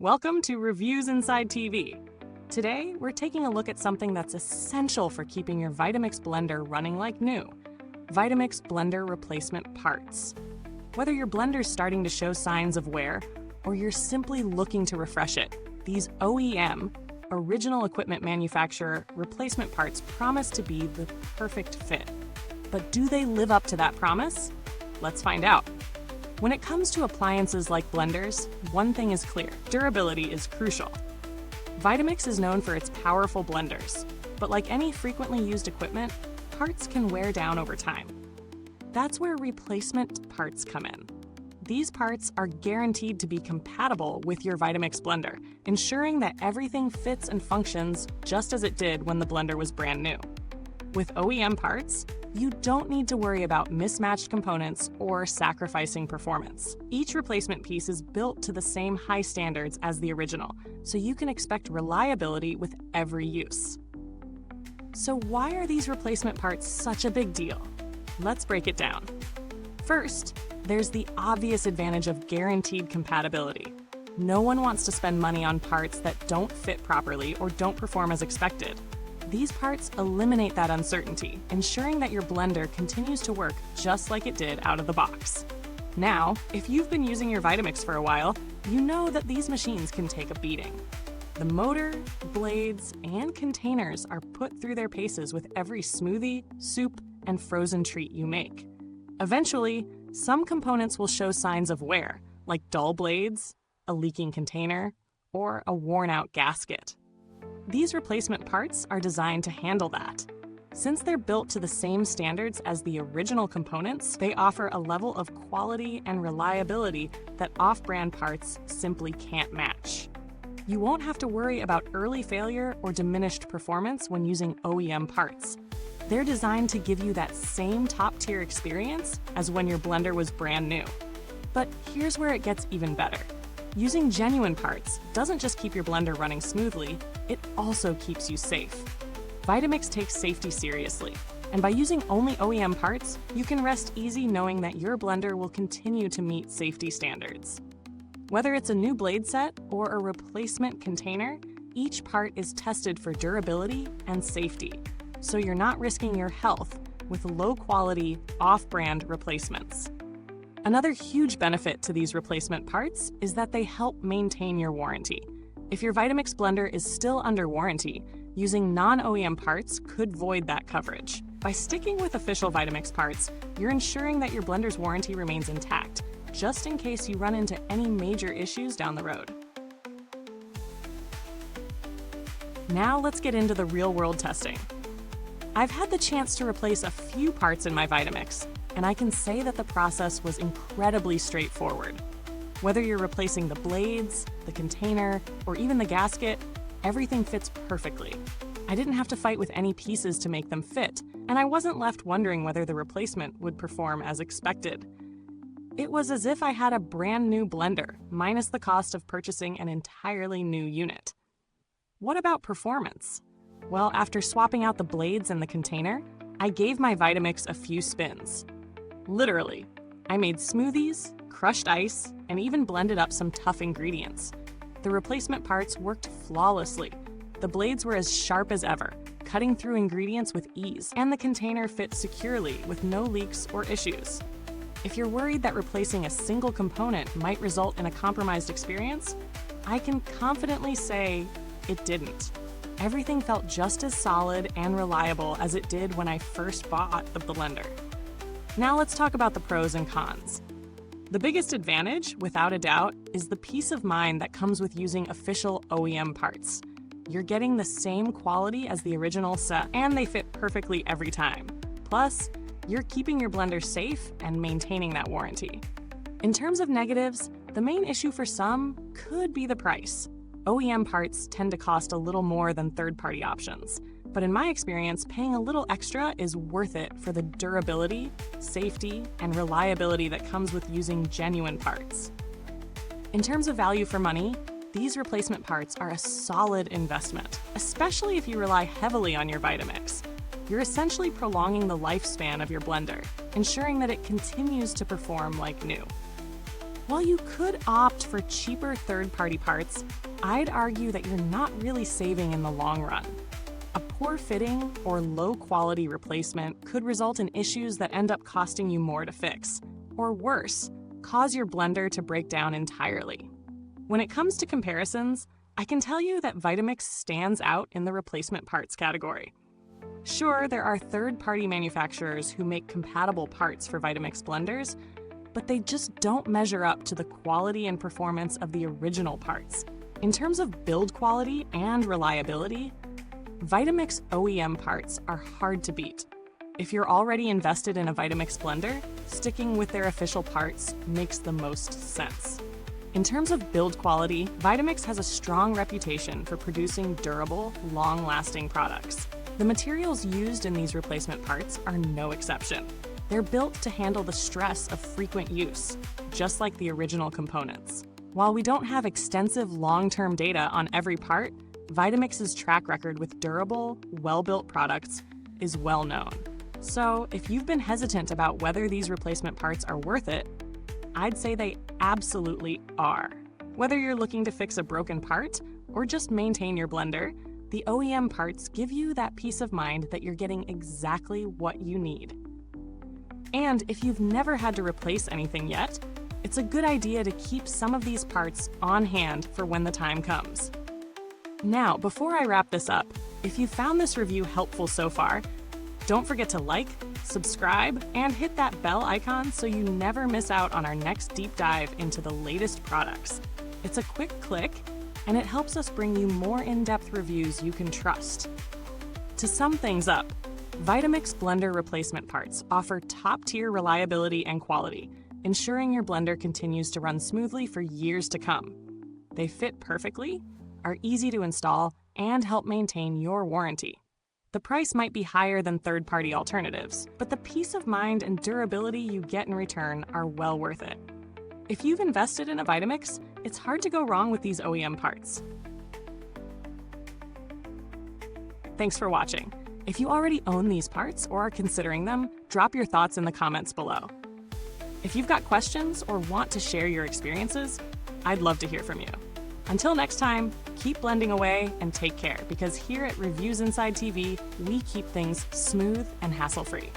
Welcome to Reviews Inside TV. Today, we're taking a look at something that's essential for keeping your Vitamix blender running like new: Vitamix Blender Replacement Parts. Whether your blender's starting to show signs of wear, or you're simply looking to refresh it, these OEM, original equipment manufacturer, replacement parts promise to be the perfect fit. But do they live up to that promise? Let's find out. When it comes to appliances like blenders, one thing is clear: durability is crucial. Vitamix is known for its powerful blenders, but like any frequently used equipment, parts can wear down over time. That's where replacement parts come in. These parts are guaranteed to be compatible with your Vitamix blender, ensuring that everything fits and functions just as it did when the blender was brand new. With OEM parts, you don't need to worry about mismatched components or sacrificing performance. Each replacement piece is built to the same high standards as the original, so you can expect reliability with every use. So why are these replacement parts such a big deal? Let's break it down. First, there's the obvious advantage of guaranteed compatibility. No one wants to spend money on parts that don't fit properly or don't perform as expected. These parts eliminate that uncertainty, ensuring that your blender continues to work just like it did out of the box. Now, if you've been using your Vitamix for a while, you know that these machines can take a beating. The motor, blades, and containers are put through their paces with every smoothie, soup, and frozen treat you make. Eventually, some components will show signs of wear, like dull blades, a leaking container, or a worn-out gasket. These replacement parts are designed to handle that. Since they're built to the same standards as the original components, they offer a level of quality and reliability that off-brand parts simply can't match. You won't have to worry about early failure or diminished performance when using OEM parts. They're designed to give you that same top-tier experience as when your blender was brand new. But here's where it gets even better. Using genuine parts doesn't just keep your blender running smoothly, it also keeps you safe. Vitamix takes safety seriously, and by using only OEM parts, you can rest easy knowing that your blender will continue to meet safety standards. Whether it's a new blade set or a replacement container, each part is tested for durability and safety, so you're not risking your health with low-quality, off-brand replacements. Another huge benefit to these replacement parts is that they help maintain your warranty. If your Vitamix blender is still under warranty, using non-OEM parts could void that coverage. By sticking with official Vitamix parts, you're ensuring that your blender's warranty remains intact, just in case you run into any major issues down the road. Now let's get into the real-world testing. I've had the chance to replace a few parts in my Vitamix, and I can say that the process was incredibly straightforward. Whether you're replacing the blades, the container, or even the gasket, everything fits perfectly. I didn't have to fight with any pieces to make them fit, and I wasn't left wondering whether the replacement would perform as expected. It was as if I had a brand new blender, minus the cost of purchasing an entirely new unit. What about performance? Well, after swapping out the blades and the container, I gave my Vitamix a few spins. Literally, I made smoothies, crushed ice, and even blended up some tough ingredients. The replacement parts worked flawlessly. The blades were as sharp as ever, cutting through ingredients with ease, and the container fit securely with no leaks or issues. If you're worried that replacing a single component might result in a compromised experience, I can confidently say it didn't. Everything felt just as solid and reliable as it did when I first bought the blender. Now let's talk about the pros and cons. The biggest advantage, without a doubt, is the peace of mind that comes with using official OEM parts. You're getting the same quality as the original set, and they fit perfectly every time. Plus, you're keeping your blender safe and maintaining that warranty. In terms of negatives, the main issue for some could be the price. OEM parts tend to cost a little more than third-party options, but in my experience, paying a little extra is worth it for the durability, safety, and reliability that comes with using genuine parts. In terms of value for money, these replacement parts are a solid investment, especially if you rely heavily on your Vitamix. You're essentially prolonging the lifespan of your blender, ensuring that it continues to perform like new. While you could opt for cheaper third-party parts, I'd argue that you're not really saving in the long run. A poor fitting or low-quality replacement could result in issues that end up costing you more to fix, or worse, cause your blender to break down entirely. When it comes to comparisons, I can tell you that Vitamix stands out in the replacement parts category. Sure, there are third-party manufacturers who make compatible parts for Vitamix blenders, but they just don't measure up to the quality and performance of the original parts. In terms of build quality and reliability, Vitamix OEM parts are hard to beat. If you're already invested in a Vitamix blender, sticking with their official parts makes the most sense. In terms of build quality, Vitamix has a strong reputation for producing durable, long-lasting products. The materials used in these replacement parts are no exception. They're built to handle the stress of frequent use, just like the original components. While we don't have extensive long-term data on every part, Vitamix's track record with durable, well-built products is well known. So if you've been hesitant about whether these replacement parts are worth it, I'd say they absolutely are. Whether you're looking to fix a broken part or just maintain your blender, the OEM parts give you that peace of mind that you're getting exactly what you need. And if you've never had to replace anything yet, it's a good idea to keep some of these parts on hand for when the time comes. Now, before I wrap this up, if you found this review helpful so far, don't forget to like, subscribe, and hit that bell icon so you never miss out on our next deep dive into the latest products. It's a quick click, and it helps us bring you more in-depth reviews you can trust. To sum things up, Vitamix Blender Replacement Parts offer top-tier reliability and quality, ensuring your blender continues to run smoothly for years to come. They fit perfectly, are easy to install, and help maintain your warranty. The price might be higher than third-party alternatives, but the peace of mind and durability you get in return are well worth it. If you've invested in a Vitamix, it's hard to go wrong with these OEM parts. Thanks for watching. If you already own these parts or are considering them, drop your thoughts in the comments below. If you've got questions or want to share your experiences, I'd love to hear from you. Until next time, keep blending away and take care, because here at Reviews Inside TV, we keep things smooth and hassle-free.